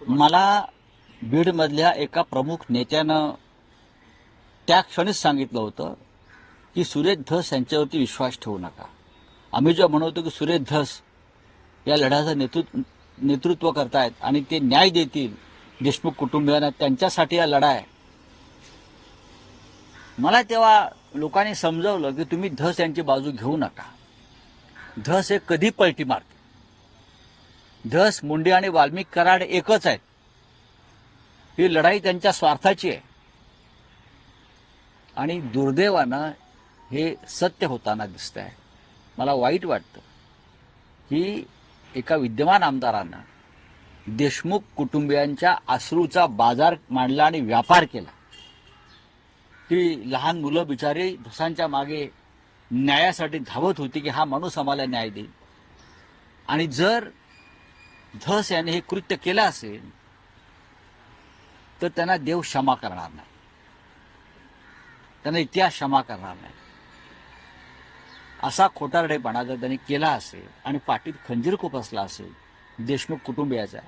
मला बीडमधल्या एका प्रमुख नेत्यानं त्या क्षणीच सांगितलं होतं की सुरेश धस यांच्यावरती विश्वास ठेवू नका. आम्ही जो म्हणतो की सुरेश धस या लढ्याचं नेतृत्व करतायत आणि ते न्याय देतील देशमुख कुटुंबियांना, त्यांच्यासाठी हा लढा आहे. मला तेव्हा लोकांनी समजावलं की तुम्ही धस यांची बाजू घेऊ नका. धस हे कधी पलटी मारते. धस, मुंडे आणि वाल्मिक कराड एकच आहेत. ही लढाई त्यांच्या स्वार्थाची आहे आणि दुर्दैवानं हे सत्य होताना दिसतंय. मला वाईट वाटतं की एका विद्यमान आमदारानं देशमुख कुटुंबियांच्या अश्रूचा बाजार मांडला आणि व्यापार केला. ती लहान मुलं बिचारी धसांच्या मागे न्यायासाठी धावत होती की हा माणूस आम्हाला न्याय देईल. आणि जर धस याने हे कृत्य केलं असेल तर त्यांना देव क्षमा करणार नाही, त्यांना इतिहास क्षमा करणार नाही. असा खोटारडेपणा जर त्यांनी केला असेल आणि पाठीत खंजीर खुपसला असेल देशमुख कुटुंबियाचा,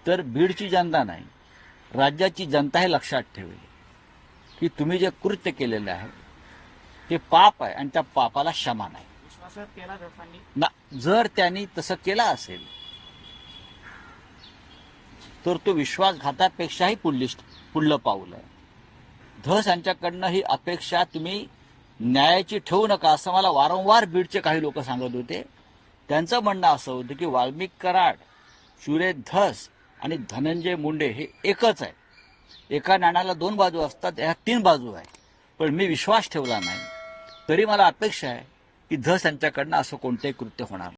तर बीडची जनता नाही, राज्याची जनता हे लक्षात ठेवेल की तुम्ही जे कृत्य केलेलं आहे ते पाप आहे आणि त्या पापाला क्षमा नाही. विश्वासघात केला धसांनी ना, जर त्यांनी तसं केलं असेल तर तो विश्वासघातापेक्षाही पुढलं पाऊल आहे. धस यांच्याकडनं ही अपेक्षा तुम्ही न्यायाची ठेवू नका असं मला वारंवार बीडचे काही लोक सांगत होते. त्यांचं म्हणणं असं होतं की वाल्मिक कराड, सुरेश धस आणि धनंजय मुंडे हे एकच आहे. एका नाण्याला दोन बाजू असतात, ह्या तीन बाजू आहे. पण मी विश्वास ठेवला नाही, तरी मला अपेक्षा आहे की धस यांच्याकडनं असं कोणतेही कृत्य होणार.